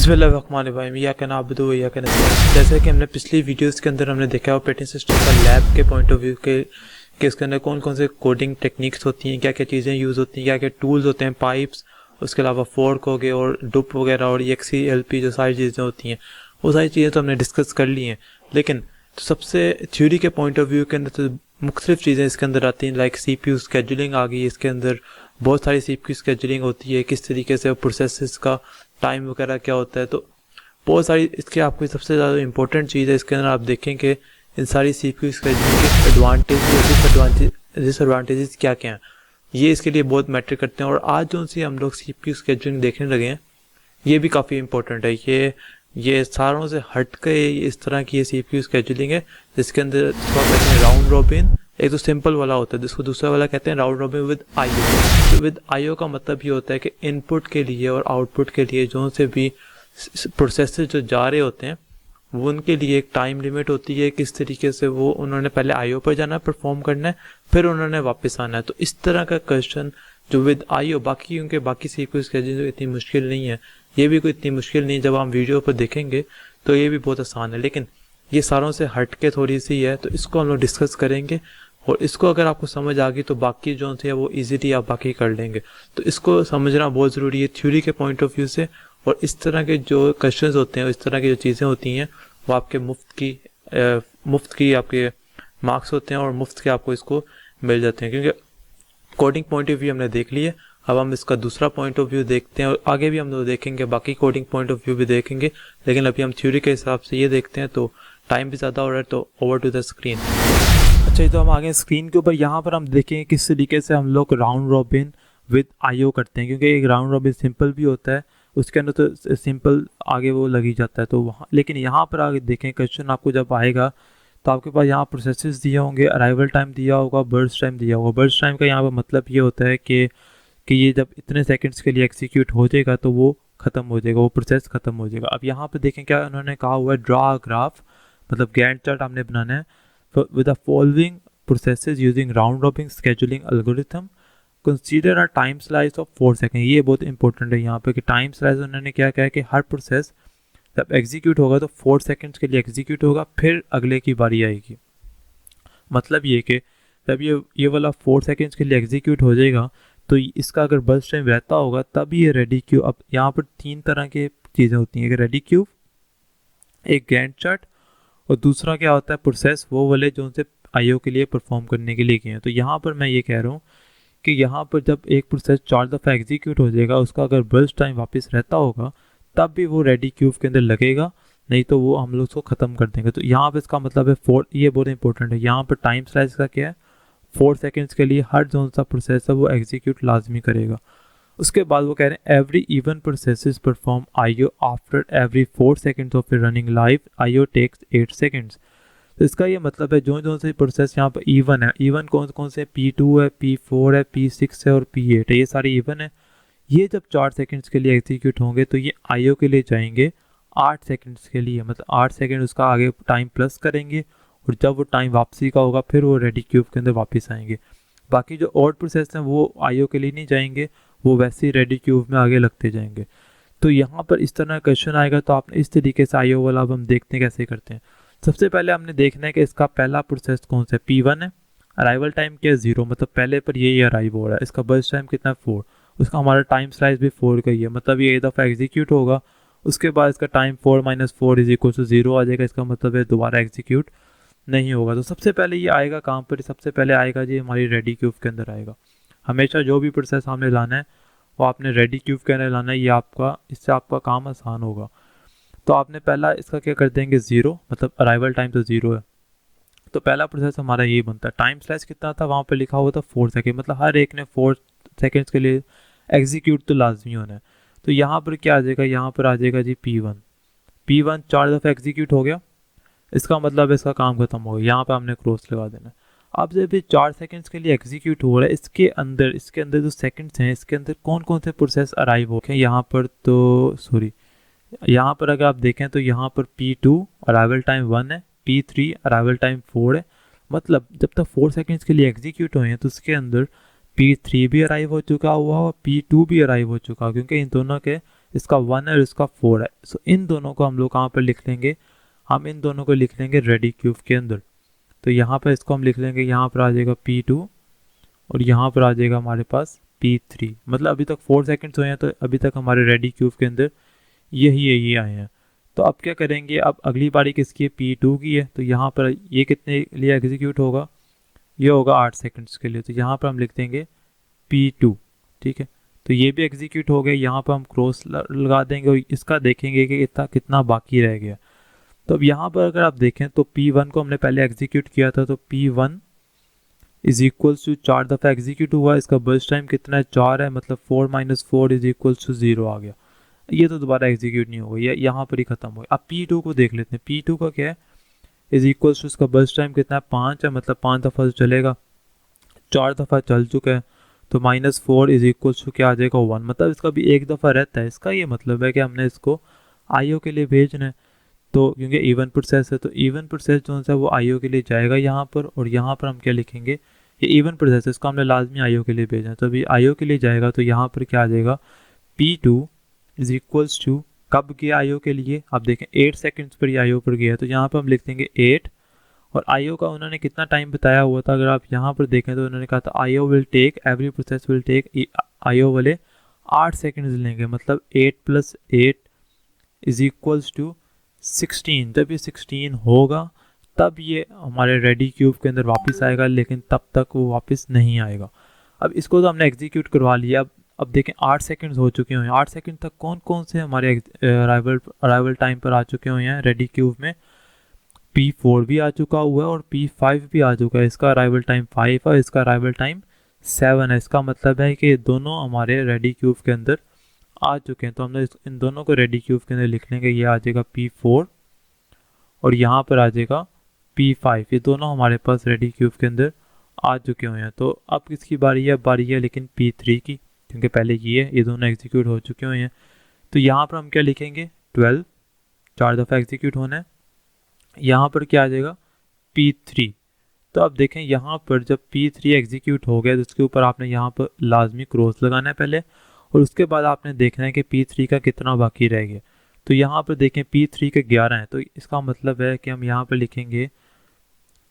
बिस्मिल्लाहिर्रहमानिर्रहीम या क्या नाबुदु या क्या नस्तईन। जैसे कि हमने पिछली वीडियोस के अंदर हमने देखा ऑपरेटिंग सिस्टम का लैब के पॉइंट ऑफ व्यू के इसके अंदर कौन कौन से कोडिंग टेक्निक्स होती हैं, क्या क्या चीज़ें यूज़ होती हैं, क्या क्या टूल्स होते हैं, पाइप्स, उसके अलावा फोर्क हो गए और डुप वगैरह और EXE LP जो सारी चीज़ें होती हैं, वो सारी चीज़ें तो हमने डिस्कस कर ली हैं। लेकिन सबसे थ्योरी के पॉइंट ऑफ व्यू के अंदर तो मुख्तलिफ चीज़ें इसके अंदर आती हैं। लाइक CPU स्केजुलिंग आ गई, इसके अंदर बहुत सारी CPU स्केजुलिंग होती है, किस तरीके से प्रोसेसेस का टाइम वगैरह क्या होता है। तो बहुत सारी इसके आपको सबसे ज़्यादा इंपॉर्टेंट चीज़ है इसके अंदर आप देखें कि इन सारी CPU स्केजुलिंग के एडवांटेज और डिसएडवांटेजेस क्या क्या हैं, ये इसके लिए बहुत मैटर करते हैं। और आज जो सी हम लोग CPU स्केजुलिंग देखने लगे हैं, ये भी काफ़ी इंपॉर्टेंट है। ये सारों से हट के इस तरह की ये CPU स्केजुलिंग है जिसके अंदर इसको कहते हैं राउंड रॉबिन। एक तो सिंपल वाला होता है जिसको दूसरा वाला कहते हैं राउंड रॉबिन विद IO। तो विद IO का मतलब ये होता है कि इनपुट के लिए और आउटपुट के लिए जो से भी प्रोसेसेस जो जा रहे होते हैं वो उनके लिए एक टाइम लिमिट होती है, किस तरीके से वो उन्होंने पहले IO पर जाना है, परफॉर्म करना है, फिर उन्होंने वापस आना है। तो इस तरह का क्वेश्चन जो विद IO बाकी CPU स्केजुलिंग इतनी मुश्किल नहीं है, ये भी कोई इतनी मुश्किल नहीं, जब हम वीडियो पर देखेंगे तो ये भी बहुत आसान है। लेकिन ये सारों से हट के थोड़ी सी है, तो इसको हम लोग डिस्कस करेंगे और इसको अगर आपको समझ आ गई तो बाकी जो है वो इजीली आप बाकी कर लेंगे। तो इसको समझना बहुत ज़रूरी है थ्योरी के पॉइंट ऑफ व्यू से। और इस तरह के जो क्वेश्चंस होते हैं, इस तरह की जो चीज़ें होती हैं, वो आपके मुफ्त की आपके मार्क्स होते हैं और मुफ्त के आपको इसको मिल जाते हैं। क्योंकि कोडिंग पॉइंट ऑफ व्यू हमने देख लिया, अब हम इसका दूसरा पॉइंट ऑफ व्यू देखते हैं और आगे भी हम लोग देखेंगे, बाकी कोडिंग पॉइंट ऑफ व्यू भी देखेंगे। लेकिन अभी हम थ्योरी के हिसाब से ये देखते हैं, तो टाइम भी ज़्यादा हो रहा है, तो ओवर टू द स्क्रीन। अच्छा, तो हम आगे स्क्रीन के ऊपर यहाँ पर हम देखेंगे किस तरीके से हम लोग राउंड रॉबिन विद IO करते हैं। क्योंकि एक राउंड रॉबिन सिंपल भी होता है, उसके अंदर तो सिंपल आगे वो लगी जाता है, तो वहाँ लेकिन यहाँ पर आगे देखें क्वेश्चन आपको जब आएगा तो आपके पास यहाँ प्रोसेसेस दिए होंगे, अराइवल टाइम दिया होगा, बर्स्ट टाइम दिया होगा। बर्स्ट टाइम का यहाँ पर मतलब ये होता है कि ये जब इतने सेकंड्स के लिए एग्जीक्यूट हो जाएगा तो वो ख़त्म हो जाएगा, वो प्रोसेस ख़त्म हो जाएगा। अब यहाँ पे देखें क्या उन्होंने कहा हुआ है, ड्रा ग्राफ, मतलब गैंट चार्ट हमने बनाना है with the following processes using round robin scheduling algorithm, consider a time slice of 4 second. ये बहुत इंपॉर्टेंट है यहाँ पे कि टाइम स्लाइस उन्होंने क्या कहा है कि हर प्रोसेस जब एग्जीक्यूट होगा तो 4 सेकेंड्स के लिए एग्जीक्यूट होगा, फिर अगले की बारी आएगी। मतलब ये कि जब ये वाला 4 सेकेंड्स के लिए एग्जीक्यूट हो जाएगा तो इसका अगर बर्स्ट टाइम रहता होगा तब ये रेडी क्यूब। अब यहाँ पर 3 तरह के चीज़ें होती हैं, एक रेडी क्यूब, एक गैंट चार्ट, और दूसरा क्या होता है प्रोसेस, वो वाले जो उनसे IO के लिए परफॉर्म करने के लिए गए हैं। तो यहाँ पर मैं ये कह रहा हूँ कि यहाँ पर जब एक प्रोसेस 4 दफ़ा एग्जीक्यूट हो जाएगा, उसका अगर बर्स्ट टाइम वापस रहता होगा तब भी वो रेडी क्यूब के अंदर लगेगा, नहीं तो वो हम लोग उसको ख़त्म कर देंगे। तो यहाँ पर इसका मतलब है 4, ये बहुत इंपॉर्टेंट है। यहाँ पर टाइम स्लाइस का क्या है, 4 सेकेंड्स के लिए हर जो सा प्रोसेस है वो एग्जीक्यूट लाजमी करेगा। उसके बाद वो कह रहे हैं every even process perform IO after every 4 seconds of running live IO takes 8 seconds. तो इसका ये मतलब है जो से प्रोसेस यहाँ पर इवन है, इवन कौन कौन से, P2 है, P4 है, P6 है और P8 है, ये सारे इवन है। ये जब 4 सेकेंड्स के लिए एग्जीक्यूट होंगे तो ये IO के लिए जाएंगे 8 सेकेंड्स के लिए, मतलब 8 सेकेंड उसका आगे टाइम प्लस करेंगे, और जब वो टाइम वापसी का होगा फिर वो रेडी क्यूब के अंदर वापस आएंगे। बाकी जो और प्रोसेस हैं वो IO के लिए नहीं जाएंगे, वो वैसे ही रेडी क्यूब में आगे लगते जाएंगे। तो यहाँ पर इस तरह क्वेश्चन आएगा, तो आपने इस तरीके से IO वाला अब हम देखते हैं कैसे करते हैं। सबसे पहले हमने देखना है कि इसका पहला प्रोसेस कौन सा है, P1 है, अराइवल टाइम क्या है 0, मतलब पहले पर यही अराइव हो रहा है, इसका बर्स्ट टाइम कितना है 4, उसका हमारा टाइम स्लाइस भी 4 का ही है, मतलब ये एक दफ़ा एग्जीक्यूट होगा, उसके बाद इसका टाइम 4 - 4 = 0 आ जाएगा, इसका मतलब है दोबारा एग्जीक्यूट नहीं होगा। तो सबसे पहले ये आएगा कहाँ पर, सबसे पहले आएगा जी हमारी रेडी क्यूब के अंदर आएगा। हमेशा जो भी प्रोसेस हमने लाना है वो आपने रेडी क्यूब के अंदर लाना है, ये इससे आपका काम आसान होगा। तो आपने पहला इसका क्या कर देंगे 0, मतलब अराइवल टाइम तो 0 है, तो पहला प्रोसेस हमारा यही बनता है। टाइम स्लाइस कितना था, वहाँ पर लिखा हुआ था 4 सेकेंड, मतलब हर एक ने 4 सेकेंड्स के लिए एग्जीक्यूट तो लाजमी होना है। तो यहाँ पर क्या आ जाएगा, यहाँ पर आ जाएगा जी P1 4 दफ़ा एग्जीक्यूट हो गया, इसका मतलब इसका काम खत्म हो गया, यहाँ पे हमने क्रॉस लगा देना। अब जब ये 4 सेकंड्स के लिए एग्जीक्यूट हो रहा है, इसके अंदर जो सेकंड्स हैं, इसके अंदर कौन कौन से प्रोसेस अराइव हो गए यहाँ पर, तो सॉरी, यहाँ पर अगर आप देखें तो यहाँ पर P2 अराइवल टाइम 1 है, P3 अराइवल टाइम 4 है, मतलब जब तक 4 सेकंड्स के लिए एग्जीक्यूट हुए हैं तो उसके अंदर P3 भी अराइव हो चुका हुआ और P2 भी अराइव हो चुका, क्योंकि इन दोनों के इसका 1 है और इसका 4 है। सो इन दोनों को हम लोग कहाँ पर लिख लेंगे, हम इन दोनों को लिख लेंगे रेडी क्यूब के अंदर। तो यहाँ पर इसको हम लिख लेंगे, यहाँ पर आ जाएगा P2 और यहाँ पर आ जाएगा हमारे पास P3। मतलब अभी तक 4 सेकंड्स हुए हैं, तो अभी तक हमारे रेडी क्यूब के अंदर यही आए हैं। तो अब क्या करेंगे, अब अगली बारी किसकी है, P2 की है। तो यहाँ पर ये कितने लिए एग्जीक्यूट होगा, ये होगा 8 सेकंड्स के लिए। तो यहाँ पर हम लिख देंगे P2, ठीक है। तो ये भी एग्जीक्यूट हो गया, यहाँ पर हम क्रॉस लगा देंगे और इसका देखेंगे कि कितना बाकी रह गया। तो अब यहाँ पर अगर आप देखें तो P1 को हमने पहले एग्जीक्यूट किया था, तो P1 इज इक्वल्स टू 4 दफ़ा एग्जीक्यूट हुआ, इसका बर्स्ट टाइम कितना है, 4 है, मतलब 4 - 4 इज इक्वल्स टू 0 आ गया। ये तो दोबारा एग्जीक्यूट नहीं होगा, ये यहाँ पर ही खत्म हो गया। अब P2 को देख लेते हैं, P2 का क्या है, इज इक्वल्स टू इसका बर्स्ट टाइम कितना है, 5 है, मतलब 5 दफ़ा तो चलेगा, 4 दफ़ा चल चुका है, तो -4 इज इक्वल्स टू क्या आ जाएगा, 1। मतलब इसका भी एक दफ़ा रहता है। इसका ये मतलब है कि हमने इसको IO के लिए भेजना है, तो क्योंकि इवन प्रोसेस है, तो इवन प्रोसेस जो है वो IO के लिए जाएगा यहाँ पर, और यहाँ पर हम क्या लिखेंगे, ये इवन प्रोसेस है, इसको हमने लाजमी IO के लिए भेजना है। तो अभी IO के लिए जाएगा, तो यहाँ पर क्या आ जाएगा, P2 इज इक्वल्स टू, कब गया IO के लिए, आप देखें 8 सेकंड्स पर ये IO पर गया है, तो यहाँ पर हम लिख देंगे 8, और IO का उन्होंने कितना टाइम बताया हुआ था, अगर आप यहाँ पर देखें तो उन्होंने कहा था IO will take, every process will take, IO वाले 8 सेकंड्स लेंगे, मतलब 8 + 8 इज इक्वल्स टू 16। जब ये 16 होगा तब ये हमारे रेडी क्यूब के अंदर वापस आएगा, लेकिन तब तक वो वापस नहीं आएगा। अब इसको तो हमने एग्जीक्यूट करवा लिया। अब देखें 8 सेकंड्स हो चुके हैं, 8 सेकंड तक कौन कौन से हमारे अराइवल टाइम पर आ चुके हुए हैं रेडी क्यूब में, P4 भी आ चुका हुआ है और P5 भी आ चुका है। इसका अराइवल टाइम 5 है, इसका अराइवल टाइम 7 है। इसका मतलब है कि दोनों हमारे रेडी क्यूब के अंदर आ चुके हैं। तो हमने इन दोनों को रेडी क्यूब के अंदर लिख लेंगे, ये आ जाएगा P4 और यहाँ पर आ जाएगा P5। ये दोनों हमारे पास रेडी क्यूब के अंदर आ चुके हुए हैं। तो अब किसकी बारी है लेकिन P3 की, क्योंकि पहले ये दोनों एग्जीक्यूट हो चुके हुए हैं। तो यहाँ पर हम क्या लिखेंगे, 12, 4 दफ़ा एग्जीक्यूट होना है। यहाँ पर क्या आ जाएगा, P3। तो अब देखें यहाँ पर जब P3 एग्जीक्यूट हो गया, तो उसके ऊपर आपने यहाँ पर लाजमी क्रॉस लगाना है पहले, और उसके बाद आपने देखना है कि P3 का कितना बाकी रह गया। तो यहाँ पर देखें P3 के 11 हैं, तो इसका मतलब है कि हम यहाँ पर लिखेंगे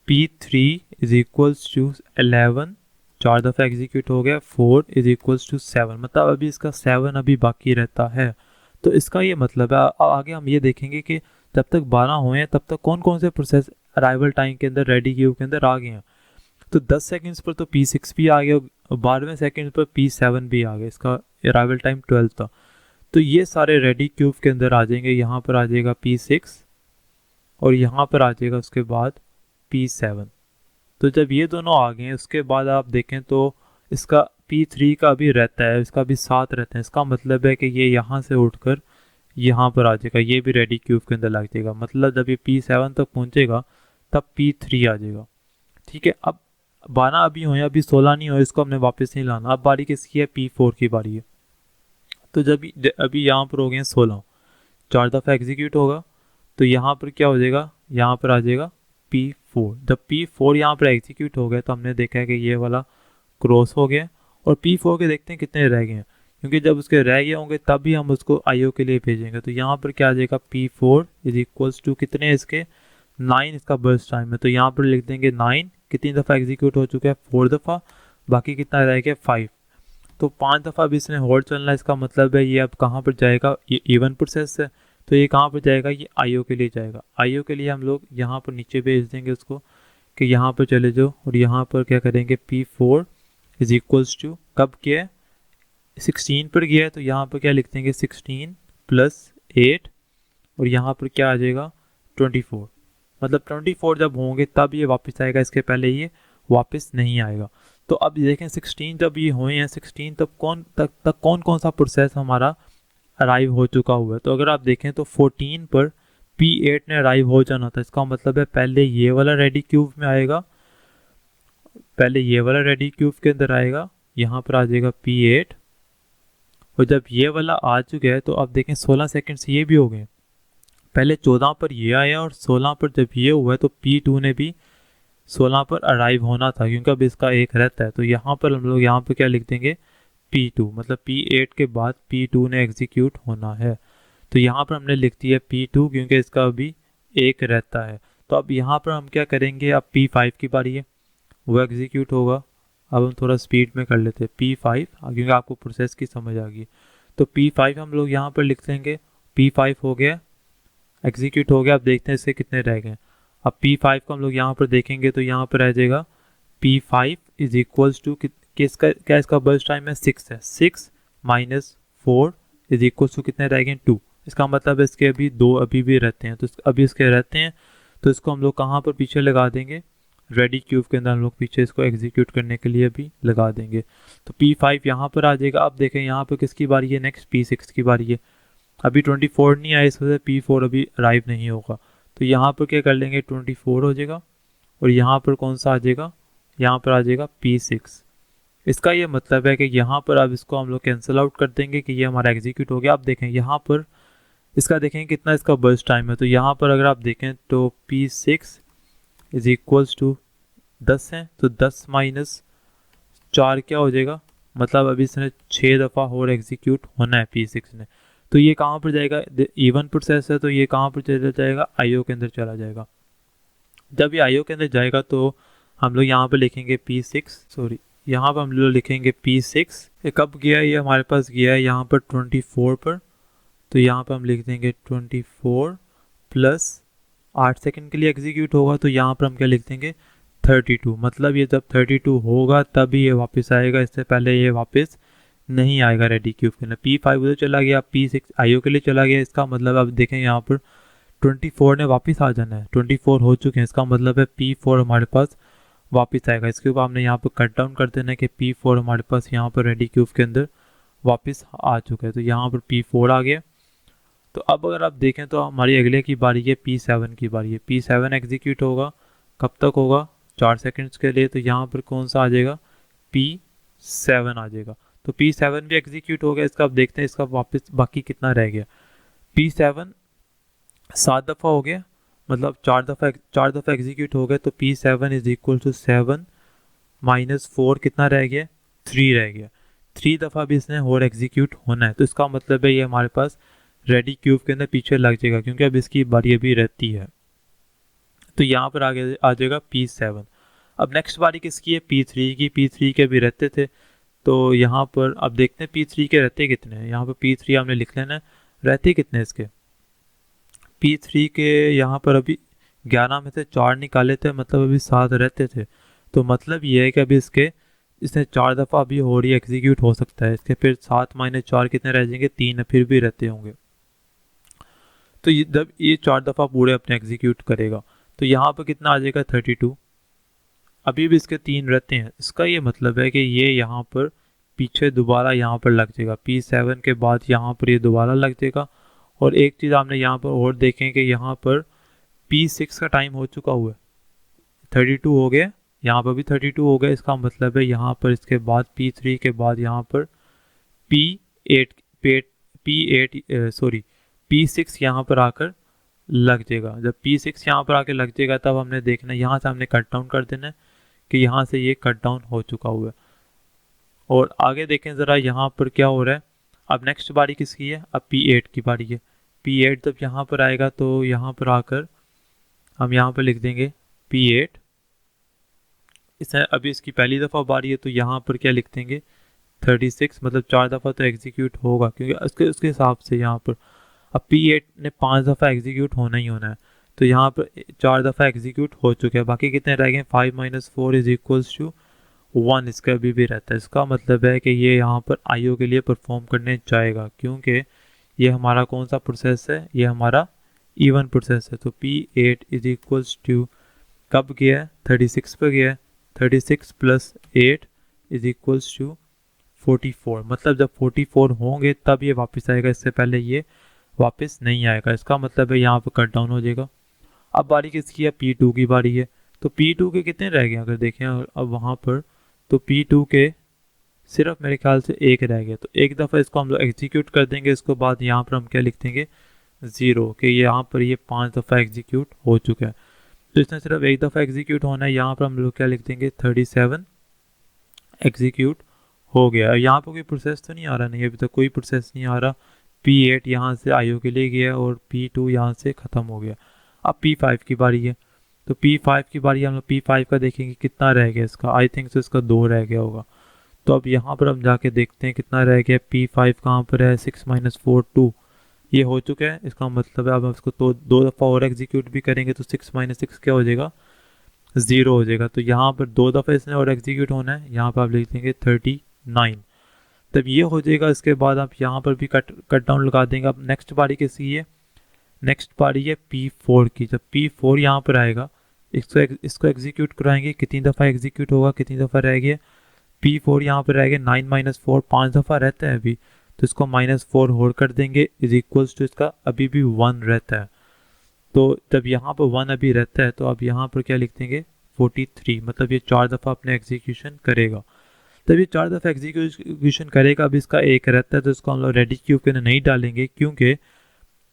P3 इज इक्वल्स टू 11, 4 दफ़ा एग्जीक्यूट हो गया, 4 इज इक्वल्स टू 7, मतलब अभी इसका 7 अभी बाकी रहता है। तो इसका ये मतलब है। आगे हम ये देखेंगे कि जब तक 12 हुए हैं तब तक कौन कौन से प्रोसेस अराइवल टाइम के अंदर रेडी क्यूब के अंदर आ गए हैं। तो 10 सेकंड्स पर तो P6 भी आ गया, और 12वें सेकंड पर P7 भी आ गया, इसका अराइवल टाइम 12 था। तो ये सारे रेडी क्यूब के अंदर आ जाएंगे। यहाँ पर आ जाएगा P6 और यहाँ पर आ जाएगा उसके बाद P7। तो जब ये दोनों आ गए उसके बाद आप देखें तो इसका P3 का भी रहता है, इसका भी 7 रहता है। इसका मतलब है कि ये यहाँ से उठकर यहाँ पर आ जाएगा, ये भी रेडी क्यूब के अंदर लग जाएगा। मतलब जब ये P7 तक पहुँचेगा तब P3 आ जाएगा, ठीक है। अब 12 अभी हुए, अभी 16 नहीं हुए, इसको हमने वापस नहीं लाना। अब बारी किसकी है, P4 की बारी है। तो जब अभी यहाँ पर हो गए 16, 4 दफ़ा एग्जीक्यूट होगा, तो यहाँ पर क्या हो जाएगा, यहाँ पर आ जाएगा P4। जब P4 यहाँ पर एग्जीक्यूट हो गया तो हमने देखा है कि ये वाला क्रॉस हो गया, और P4 के देखते हैं कितने रह गए हैं, क्योंकि जब उसके रह गए होंगे तब भी हम उसको IO के लिए भेजेंगे। तो यहाँ पर क्या आ जाएगा, P4 इज इक्वल्स टू कितने इसके 9 इसका बर्स्ट टाइम है। तो यहाँ पर लिख देंगे 9, कितनी दफ़ा एग्जीक्यूट हो चुका है, 4 दफ़ा, बाकी कितना रह गया 5। तो 5 दफ़ा भी इसने होल्ड चलना है। इसका मतलब है ये अब कहाँ पर जाएगा, ये इवन प्रोसेस है, तो ये कहाँ पर जाएगा, ये IO के लिए जाएगा। IO के लिए हम लोग यहाँ पर नीचे भेज देंगे उसको कि यहाँ पर चले जाओ, और यहाँ पर क्या करेंगे, P4 इज इक्वल्स टू कब किया है, 16 पर गया है, तो यहाँ पर क्या लिख देंगे 16 + 8, और यहाँ पर क्या आ जाएगा 24। मतलब 24 जब होंगे तब ये वापस आएगा, इसके पहले ये वापस नहीं आएगा। तो अब देखें 16 जब ये हुए हैं 16 तब कौन कौन सा प्रोसेस हमारा अराइव हो चुका हुआ है। तो अगर आप देखें तो 14 पर P8 ने अराइव हो जाना था। इसका मतलब है पहले ये वाला रेडी क्यूब में आएगा, पहले ये वाला रेडी क्यूब के अंदर आएगा, यहाँ पर आ जाएगा P8, और जब ये वाला आ चुका है तो अब देखें 16 सेकंड्स ये भी हो गए। पहले 14 पर ये आया और 16 पर जब ये हुआ है तो P2 ने भी 16 पर अराइव होना था, क्योंकि अब इसका एक रहता है। तो यहाँ पर हम लोग यहाँ पर क्या लिख देंगे, P2, मतलब P8 के बाद P2 ने एग्जीक्यूट होना है। तो यहाँ पर हमने लिख दिया P2 क्योंकि इसका अभी एक रहता है। तो अब यहाँ पर हम क्या करेंगे, अब P5 की बारी है, वो एग्जीक्यूट होगा। अब हम थोड़ा स्पीड में कर लेते हैं P5 क्योंकि आपको प्रोसेस की समझ आ गई। तो P5 हम लोग यहाँ पर लिख लेंगे, P5 हो गया, एग्जीक्यूट हो गया। अब देखते हैं इससे कितने रह गए। अब P5 को हम लोग यहाँ पर देखेंगे तो यहाँ पर रह जाएगा P5 इज इक्वल्स टू किसका, क्या इसका बर्स्ट टाइम है 6 है, 6 माइनस 4 इज इक्वल्स टू कितने रह गए 2। इसका मतलब इसके अभी 2 अभी भी रहते हैं, तो अभी इसके रहते हैं, तो इसको हम लोग कहाँ पर पीछे लगा देंगे, रेडी क्यूब के अंदर हम लोग पीछे इसको एग्जीक्यूट करने के लिए भी लगा देंगे। तो P5 यहाँ पर आ जाएगा। अब देखें यहाँ पर किसकी बारी है, नेक्स्ट P6 की बारी है। अभी 24 नहीं आया, इस वजह से P4 अभी अराइव नहीं होगा। तो यहाँ पर क्या कर लेंगे, 24 हो जाएगा, और यहाँ पर कौन सा आ जाएगा, यहाँ पर आ जाएगा P6। इसका ये मतलब है कि यहाँ पर अब इसको हम लोग कैंसिल आउट कर देंगे कि ये हमारा एग्जीक्यूट हो गया। अब देखें यहाँ पर इसका देखें कितना इसका बर्स्ट टाइम है। तो यहाँ पर अगर आप देखें तो P6 इज इक्वल्स टू 10 है, तो 10 माइनस 4 क्या हो जाएगा, मतलब अभी इसने 6 दफ़ा और एग्जीक्यूट होना है P6 ने। तो ये कहाँ पर जाएगा, इवन प्रोसेस है तो ये कहाँ पर चला जाएगा, IO के अंदर चला जाएगा। जब ये IO के अंदर जाएगा तो हम लोग यहाँ पर लिखेंगे P6, यहाँ पर हम लोग लिखेंगे P6। ये कब गया, ये हमारे पास गया है यहाँ पर 24 पर। तो यहाँ पर हम लिख देंगे 24 प्लस 8 सेकंड के लिए एग्जीक्यूट होगा, तो यहाँ पर हम क्या लिख देंगे 32। मतलब ये जब 32 होगा तभी ये वापस आएगा, इससे पहले ये वापस नहीं आएगा रेडी क्यूब के अंदर। P5 उधर चला गया, P6 IO के लिए चला गया। इसका मतलब अब देखें यहाँ पर 24 ने वापस आ जाना है, 24 हो चुके हैं, इसका मतलब है P4 हमारे पास वापस आएगा। इसके ऊपर हमने यहाँ पर कट डाउन कर देना है कि P4 हमारे पास यहाँ पर रेडी क्यूब के अंदर वापस आ चुका है। तो यहाँ पर P4 आ गया। तो अब अगर आप देखें तो हमारी अगले की बारी है, P7 की बारी है। P7 एग्जीक्यूट होगा, कब तक होगा, 4 सेकंड्स के लिए। तो यहाँ पर कौन सा आ जाएगा, P7 आ जाएगा। तो P7 भी एग्जीक्यूट हो गया। इसका अब देखते हैं इसका वापस बाकी कितना रह गया। P7 7 दफ़ा हो गया, मतलब 4 दफ़ा एग्जीक्यूट हो गया। तो P7 is equal to 7 minus 4 कितना रह गया, 3 रह गया। 3 दफ़ा भी इसने और एग्जीक्यूट होना है। तो इसका मतलब है ये हमारे पास रेडी क्यूब के अंदर पीछे लग जाएगा क्योंकि अब इसकी बारी अभी रहती है। तो यहाँ पर आगे आ जाएगा P7। अब नेक्स्ट बारी किसकी है, P3 की। P3 के भी रहते थे, तो यहाँ पर अब देखते हैं P3 के रहते कितने हैं। यहाँ पर P3 हमने लिख लेना है, रहते कितने इसके। P3 के यहाँ पर अभी 11 में से 4 निकाले थे, मतलब अभी 7 रहते थे। तो मतलब ये है कि अभी इसने 4 दफ़ा अभी और ही एग्जीक्यूट हो सकता है। इसके फिर 7 माइनस 4 कितने रह जाएंगे, 3 फिर भी रहते होंगे। तो ये जब ये 4 दफ़ा पूरे अपने एग्जीक्यूट करेगा तो यहाँ पर कितना आ जाएगा 32। अभी भी इसके 3 रहते हैं। इसका ये मतलब है कि ये यहाँ पर पीछे दोबारा यहाँ पर लग जाएगा। P7 के बाद यहाँ पर ये दोबारा लग जाएगा। और एक चीज़ आपने यहाँ पर और देखें कि यहाँ पर P6 का टाइम हो चुका हुआ है, 32 हो गया, यहाँ पर भी 32 हो गया। इसका मतलब है यहाँ पर इसके बाद P3 के बाद यहाँ पर P6 यहाँ पर आकर लग जाएगा। जब P6 यहाँ पर आकर लग जाएगा तब हमने देखना, यहाँ से हमने कट डाउन कर देना है कि यहाँ से ये कट डाउन हो चुका हुआ है। और आगे देखें ज़रा यहाँ पर क्या हो रहा है। अब नेक्स्ट बारी किसकी है, अब P8 की बारी है। P8 जब यहाँ पर आएगा तो यहाँ पर आकर हम यहाँ पर लिख देंगे P8। इसने अभी इसकी पहली दफ़ा बारी है तो यहाँ पर क्या लिख देंगे 36, मतलब 4 दफ़ा तो एग्जीक्यूट होगा क्योंकि उसके हिसाब से यहाँ पर अब P8 ने 5 दफ़ा एग्जीक्यूट होना ही होना है। तो यहाँ पर 4 दफ़ा एग्जीक्यूट हो चुके हैं, बाकी कितने रह गए 5 माइनस 4 इज इक्वल्स टू 1। इसका अभी भी रहता है। इसका मतलब है कि ये यहाँ पर IO के लिए परफॉर्म करने जाएगा क्योंकि ये हमारा कौन सा प्रोसेस है, ये हमारा इवन प्रोसेस है। तो P8 इज इक्वल्स टू कब गया है 36 पर गया है, 36 प्लस 8 इज इक्वल्स टू 44। मतलब जब 44 होंगे तब ये वापस आएगा, इससे पहले ये वापस नहीं आएगा। इसका मतलब है यहाँ पर कट डाउन हो जाएगा। अब बारी किसकी है, P2 की बारी है। तो P2 के कितने रह गए अगर देखें अब वहाँ पर, तो P2 के सिर्फ मेरे ख्याल से 1 रह गया। तो एक दफ़ा इसको हम लोग एग्जीक्यूट कर देंगे। इसके बाद यहाँ पर हम क्या लिख देंगे 0, कि यहाँ पर ये 5 दफ़ा एग्जीक्यूट हो चुका है। तो इसने सिर्फ एक दफ़ा एग्जीक्यूट होना है। यहाँ पर हम लोग क्या लिख देंगे 37 एग्जीक्यूट हो गया। यहाँ पर कोई प्रोसेस तो नहीं आ रहा, नहीं अभी तक कोई प्रोसेस नहीं आ रहा। P8 यहाँ से IO के लिए गया और P2 यहाँ से ख़त्म हो गया। अब P5 की बारी है, तो P5 की बारी हम लोग P5 का देखेंगे कितना रह गया इसका। आई थिंक तो इसका 2 रह गया होगा। तो अब यहाँ पर हम जाके देखते हैं कितना रह गया। P5 कहाँ पर है, 6 - 4 2, ये हो चुका है। इसका मतलब है अब हम इसको तो 2 दफ़ा और एग्जीक्यूट भी करेंगे तो 6 - 6 क्या हो जाएगा, 0 हो जाएगा। तो यहाँ पर 2 दफ़ा इसने और एग्जीक्यूट होना है। यहाँ पर आप लिख देंगे 39, तब ये हो जाएगा। इसके बाद आप यहाँ पर भी कट डाउन लगा देंगे। अब नेक्स्ट बारी किसकी है, नेक्स्ट बारी है P4 की। जब P4 यहाँ पर आएगा, इसको एग्जीक्यूट कराएंगे। कितनी दफ़ा एग्जीक्यूट होगा, कितनी दफ़ा रह गया, P4 यहाँ पर रह गया 9 - 4, 5 दफ़ा रहता है अभी, तो इसको -4 होल्ड कर देंगे इज इक्वल्स टू इसका अभी भी 1 रहता है। तो जब यहाँ पर 1 अभी रहता है तो अब यहाँ पर क्या लिख देंगे 43, मतलब ये 4 दफ़ा अपने एग्जीक्यूशन करेगा। तब ये 4 दफ़ा एग्जीक्यूशन करेगा। अब इसका एक रहता है तो इसको हम लोग रेडी क्यूब के अंदर नहीं डालेंगे, क्योंकि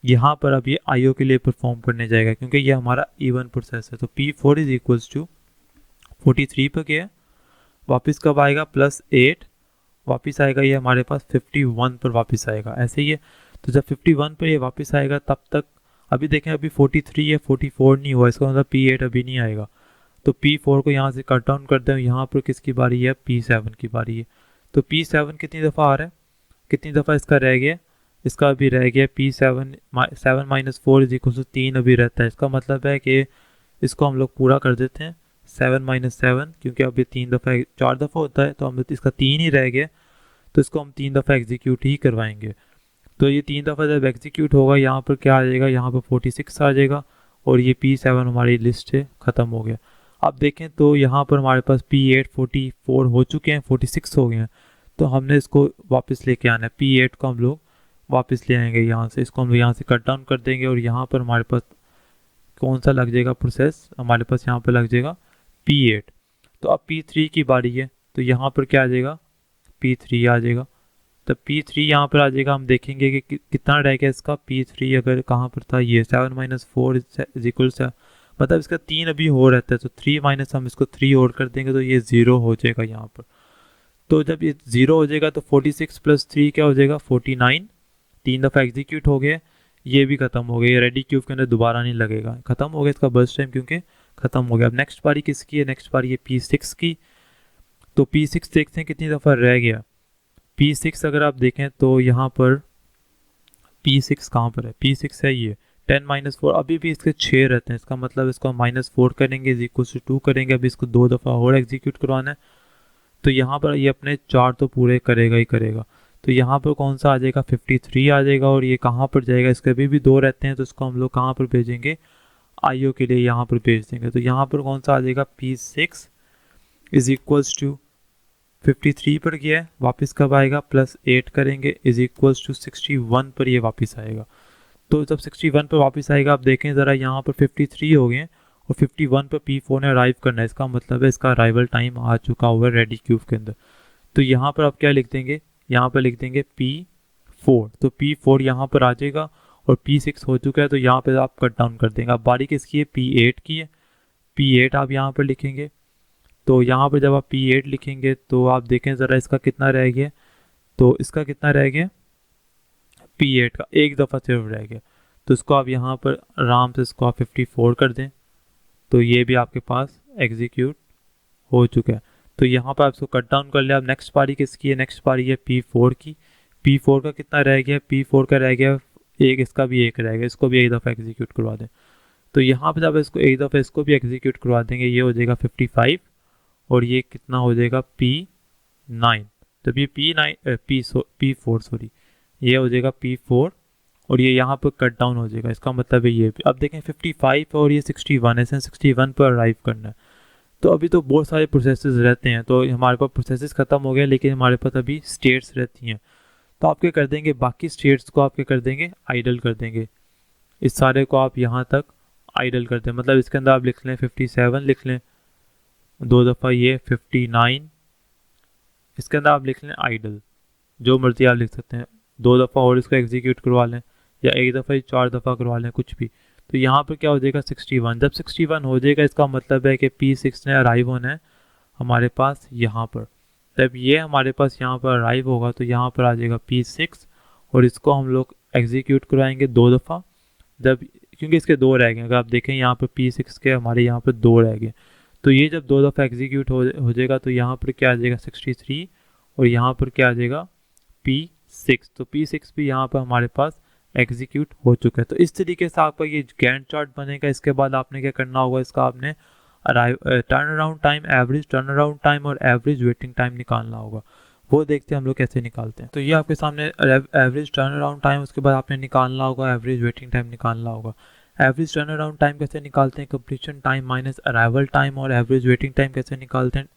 यहाँ पर अब ये IO के लिए परफॉर्म करने जाएगा, क्योंकि ये हमारा इवन प्रोसेस है। तो P4 इज इक्वल्स टू 43 पर क्या है, वापस कब आएगा, +8 वापस आएगा। ये हमारे पास 51 पर वापस आएगा, ऐसे ही है। तो जब 51 पर ये वापस आएगा तब तक अभी देखें अभी 43 है, 44 नहीं हुआ, इसका मतलब P8 अभी नहीं आएगा। तो P4 को यहाँ से कट डाउन कर दें। यहाँ पर किसकी बारी है, P7 की बारी है। तो P7 कितनी दफ़ा आ रहा है, कितनी दफ़ा इसका रह गया, इसका अभी रह गया P7 7 - 4 इज इक्वल टू 3 अभी रहता है। इसका मतलब है कि इसको हम लोग पूरा कर देते हैं 7 - 7, क्योंकि अभी 3 दफ़ा 4 दफ़ा होता है तो हम इसका 3 ही रह गया, तो इसको हम 3 दफ़ा एग्जीक्यूट ही करवाएंगे। तो ये 3 दफ़ा जब एग्जीक्यूट होगा यहाँ पर क्या आ जाएगा, यहाँ पर 46 आ जाएगा और ये P7 हमारी लिस्ट से ख़त्म हो गया। अब देखें तो यहाँ पर हमारे पास P8 44 हो चुके हैं, 46 हो गए हैं। तो हमने इसको वापस लेके आना है। P8 को हम लोग वापस ले आएंगे यहाँ से, इसको हम लोग यहाँ से कट डाउन कर देंगे और यहाँ पर हमारे पास कौन सा लग जाएगा प्रोसेस, हमारे पास यहाँ पर लग जाएगा P8। तो अब P3 की बारी है, तो यहाँ पर क्या आ जाएगा, P3 आ जाएगा। तब P3 यहाँ पर आ जाएगा। हम देखेंगे कि कितना रह गया इसका P3, अगर कहाँ पर था ये 7 - 4 इज इक्वल से, मतलब इसका 3 अभी हो रहता है, तो 3 माइनस हम इसको 3 और कर देंगे तो ये 0 हो जाएगा यहाँ पर। तो जब ये 0 हो जाएगा तो 46 + 3 क्या हो जाएगा 49, 3 दफ़ा एग्जीक्यूट हो गया, ये भी ख़त्म हो गया। रेडी क्यूब के अंदर दोबारा नहीं लगेगा, ख़त्म हो गया इसका बर्स्ट टाइम, क्योंकि ख़त्म हो गया। अब नेक्स्ट बारी किसकी है, नेक्स्ट बारी है P6 की। तो P6 देखते हैं कितनी दफ़ा रह गया। P6 अगर आप देखें तो यहाँ पर P6 कहाँ पर है, P6 है ये 10 - 4, अभी भी इसके 6 रहते हैं। इसका मतलब इसको हम -4 करेंगे इज इक्वल टू 2 करेंगे। अभी इसको 2 दफ़ा और एग्जीक्यूट करवाना है, तो यहाँ पर ये अपने 4 तो पूरे करेगा ही करेगा। तो यहाँ पर कौन सा आ जाएगा 53 आ जाएगा और ये कहाँ पर जाएगा, इसके अभी भी 2 रहते हैं, तो इसको हम लोग कहाँ पर भेजेंगे, IO के लिए यहाँ पर भेज देंगे। तो यहाँ पर कौन सा आ जाएगा P6 इज इक्वल्स टू 53 पर गया है, वापस कब आएगा, +8 करेंगे इज इक्वल्स टू 61 पर ये वापस आएगा। तो जब 61 पर वापस आएगा, आप देखें ज़रा यहाँ पर 53 हो गए हैं और 51 पर P4 ने अराइव करना है। इसका मतलब है इसका अराइवल टाइम आ चुका हुआ है रेडी क्यूब के अंदर। तो यहाँ पर आप क्या लिख देंगे, यहाँ पर लिख देंगे P4। तो P4 यहाँ पर आ जाएगा और P6 हो चुका है, तो यहाँ पर आप कट डाउन कर देंगे। अब बारी किसकी है, P8 की है। P8 आप यहाँ पर लिखेंगे। तो यहाँ पर जब आप P8 लिखेंगे तो आप देखें ज़रा इसका कितना रह गया, तो इसका कितना रह गया P8 का एक दफ़ा सिर्फ रह गया। तो इसको आप यहाँ पर आराम से इसको आप 54 कर दें, तो ये भी आपके पास एग्जीक्यूट हो चुका है। तो यहाँ पर आप इसको कट डाउन कर लिया। अब नेक्स्ट पारी किसकी है, नेक्स्ट पारी है P4 की। P4 का कितना रह गया, P4 का रह गया एक, इसका भी एक रह गया, इसको भी एक दफ़ा एग्जीक्यूट करवा दें। तो यहाँ पर जब इसको एक दफ़ा इसको भी एग्जीक्यूट करवा देंगे, ये हो जाएगा 55 और ये कितना हो जाएगा P9। तब ये P4 सॉरी, ये हो जाएगा P4 और ये यहाँ पर कट डाउन हो जाएगा। इसका मतलब है ये अब देखें 55 और ये 61 है, 61 पर अराइव करना है। तो अभी तो बहुत सारे प्रोसेसेस रहते हैं, तो हमारे पास प्रोसेसेस ख़त्म हो गए, लेकिन हमारे पास अभी स्टेट्स रहती हैं। तो आप क्या कर देंगे, बाकी स्टेट्स को आप क्या कर देंगे, आइडल कर देंगे। इस सारे को आप यहाँ तक आइडल कर दें, मतलब इसके अंदर आप लिख लें 57 लिख लें, 2 दफ़ा ये 59, इसके अंदर आप लिख लें आइडल, जो मर्जी आप लिख सकते हैं। 2 दफ़ा और इसको एग्जीक्यूट करवा लें या एक दफ़ा 4 दफ़ा करवा लें, कुछ भी। तो यहाँ पर क्या हो जाएगा 61। जब 61 हो जाएगा, इसका मतलब है कि P6 ने अराइव होना है हमारे पास यहाँ पर। तब ये हमारे पास यहाँ पर अराइव होगा तो यहाँ पर आ जाएगा P6 और इसको हम लोग एग्जीक्यूट कराएंगे 2 दफ़ा। जब क्योंकि इसके 2 रह गए, अगर आप देखें यहाँ पर P6 के हमारे यहाँ पर 2 रह गए, तो ये जब 2 दफ़ा एग्जीक्यूट हो जाएगा तो यहाँ पर क्या आ जाएगा 63 और यहाँ पर क्या आ जाएगा P6। तो P6 भी यहाँ पर हमारे पास एग्जीक्यूट हो चुका है। तो इस तरीके से आपका ये गैंट चार्ट बनेगा। इसके बाद आपने क्या करना होगा, इसका आपने turn around time, average turn around time और एवरेज वेटिंग टाइम निकालना होगा। वो देखते हैं हम लोग कैसे निकालते हैं। तो ये आपके सामने एवरेज टर्न अराउंड टाइम, उसके बाद आपने निकालना होगा एवरेज वेटिंग टाइम निकालना होगा। एवरेज टर्न अराउंड टाइम कैसे निकालते हैं, completion time minus arrival time, और एवरेज वेटिंग टाइम कैसे निकालते हैं,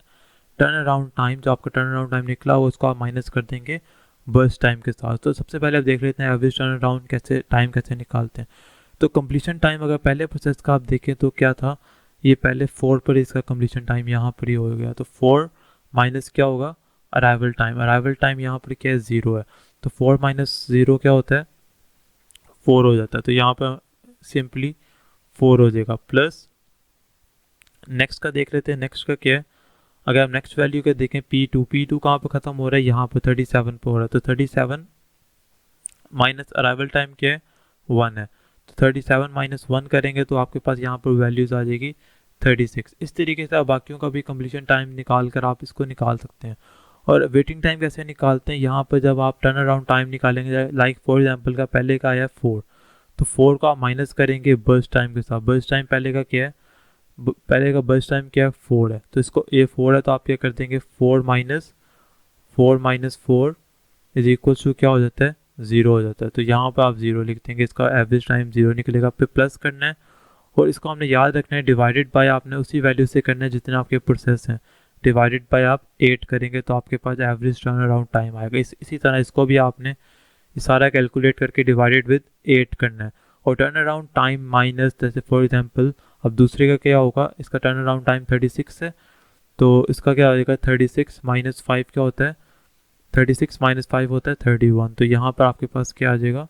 टर्न अराउंड टाइम, जो आपका टर्न अराउंड टाइम निकला होगा उसको आप माइनस कर देंगे बर्स्ट टाइम के साथ। तो सबसे पहले आप देख लेते हैं एवरेज टर्न अराउंड कैसे निकालते हैं। तो कंप्लीशन टाइम अगर पहले प्रोसेस का आप देखें तो क्या था, ये पहले 4 पर इसका कंप्लीशन टाइम यहाँ पर ही हो गया, तो 4 माइनस क्या होगा अराइवल टाइम, अराइवल टाइम यहाँ पर क्या है 0 है, तो 4 माइनस 0 क्या होता है 4 हो जाता है। तो यहाँ पर सिंपली 4 हो जाएगा। प्लस नेक्स्ट का देख लेते हैं, नेक्स्ट का क्या है, अगर आप नेक्स्ट वैल्यू का देखें P2 कहाँ पर ख़त्म हो रहा है, यहाँ पर 37 पर हो रहा है, तो 37 माइनस अराइवल टाइम क्या है 1 है, तो 37 माइनस 1 करेंगे तो आपके पास यहाँ पर वैल्यूज़ आ जाएगी 36। इस तरीके से आप बाकियों का भी कंप्लीशन टाइम निकाल कर आप इसको निकाल सकते हैं। और वेटिंग टाइम कैसे निकालते हैं, यहाँ पर जब आप टर्न अराउंड टाइम निकालेंगे, लाइक फॉर एग्जांपल का पहले का आया 4, तो 4 का आप माइनस करेंगे बर्स्ट टाइम के साथ। बर्स्ट टाइम पहले का क्या है, पहले का बर्स्ट टाइम क्या है 4 है, तो इसको ये 4 है तो आप क्या कर देंगे 4 माइनस 4 इज इक्वल टू क्या हो जाता है 0 हो जाता है। तो यहाँ पर आप 0 लिख देंगे, इसका एवरेज टाइम 0 निकलेगा। फिर प्लस करना है और इसको हमने याद रखना है डिवाइडेड बाय आपने उसी वैल्यू से करना है जितने आपके प्रोसेस हैं, डिवाइडेड बाय आप 8 करेंगे तो आपके पास एवरेज टर्न अराउंड टाइम आएगा। इसी तरह इसको भी आपने सारा कैलकुलेट करके डिवाइडेड विद 8 करना है। और टर्न अराउंड टाइम माइनस, जैसे फॉर एग्जांपल अब दूसरे का क्या होगा, इसका टर्न अराउंड टाइम 36 है, तो इसका क्या हो जाएगा 36 माइनस 5 क्या होता है 36 माइनस 5 होता है 31, तो यहाँ पर आपके पास क्या आ जाएगा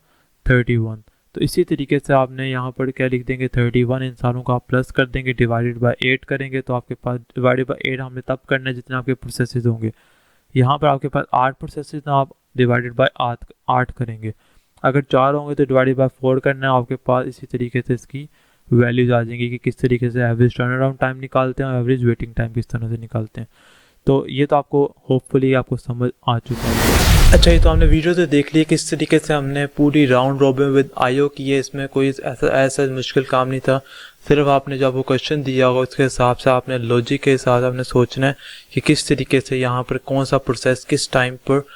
31। तो इसी तरीके से आपने यहाँ पर क्या लिख देंगे 31, इन सारों को आप प्लस कर देंगे, डिवाइडेड बाय 8 करेंगे तो आपके पास डिवाइडेड बाय 8 हमने तब करना है जितने आपके प्रोसेसेस होंगे। यहाँ पर आपके पास 8 प्रोसेसेस, तो आप डिवाइडेड बाय 8 करेंगे। अगर 4 होंगे तो डिवाइडेड बाय 4 करना है। आपके पास इसी तरीके से इसकी वैल्यूज आ जाएंगी कि किस तरीके से एवरेज टर्न अराउंड टाइम निकालते हैं और एवरेज वेटिंग टाइम किस तरह से निकालते हैं। तो ये तो आपको होपफुली आपको समझ आ चुका है। अच्छा, ये तो हमने वीडियो से देख लिया किस तरीके से हमने पूरी राउंड रॉबिन विद आईओ की है। इसमें कोई ऐसा मुश्किल काम नहीं था, सिर्फ आपने जब वो क्वेश्चन दिया होगा उसके हिसाब से आपने लॉजिक के हिसाब से आपने सोचना है कि किस तरीके से यहाँ पर कौन सा प्रोसेस किस टाइम पर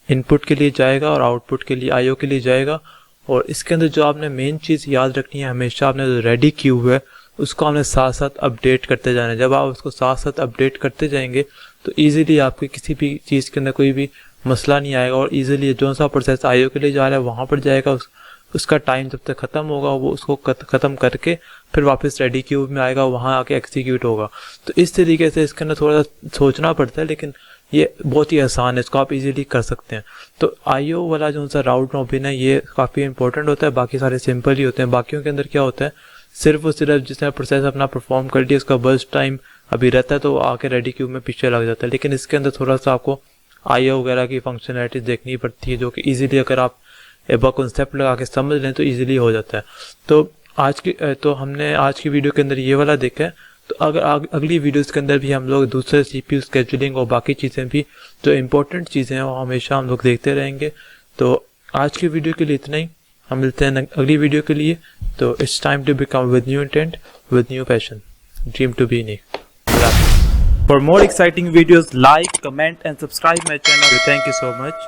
इनपुट के लिए जाएगा और आउटपुट के लिए आईओ के लिए जाएगा। और इसके अंदर जो आपने मेन चीज़ याद रखनी है, हमेशा आपने जो रेडी क्यू है उसको आपने साथ साथ अपडेट करते जाना है। जब आप उसको साथ साथ अपडेट करते जाएंगे तो इजीली आपके किसी भी चीज़ के अंदर कोई भी मसला नहीं आएगा और इजीली जो सा प्रोसेस आईओ के लिए जा रहा है वहाँ पर जाएगा। उसका टाइम जब तक ख़त्म होगा वो उसको ख़त्म करके फिर वापस रेडी क्यू में आएगा, वहाँ आके एग्जीक्यूट होगा। तो इस तरीके से इसके अंदर थोड़ा सा सोचना पड़ता है, लेकिन ये बहुत ही आसान है, इसको आप इजीली कर सकते हैं। तो आईओ वाला जो सा राउंड रॉबिन है ये काफ़ी इंपॉर्टेंट होता है, बाकी सारे सिंपल ही होते हैं। बाकियों के अंदर क्या होता है, सिर्फ और सिर्फ जिसने प्रोसेस अपना परफॉर्म कर दिया उसका बर्स्ट टाइम अभी रहता है तो आके रेडी क्यू में पीछे लग जाता है। लेकिन इसके अंदर थोड़ा सा आपको आईओ वगैरह की फंक्शनैलिटी देखनी पड़ती है, जो कि इजीली अगर आप एक बार कॉन्सेप्ट लगा के समझ लें तो इजीली हो जाता है। तो हमने आज की वीडियो के अंदर ये वाला देखा है। तो अगर अगली वीडियोस के अंदर भी हम लोग दूसरे CPU स्केड्यूलिंग और बाकी चीज़ें भी जो इम्पोर्टेंट चीज़ें हैं वो हमेशा हम लोग देखते रहेंगे। तो आज की वीडियो के लिए इतना ही, हम मिलते हैं अगली वीडियो के लिए। तो it's time to become with new intent, with new passion, dream to be unique. For more exciting videos, like, comment and subscribe my channel. Thank you so much.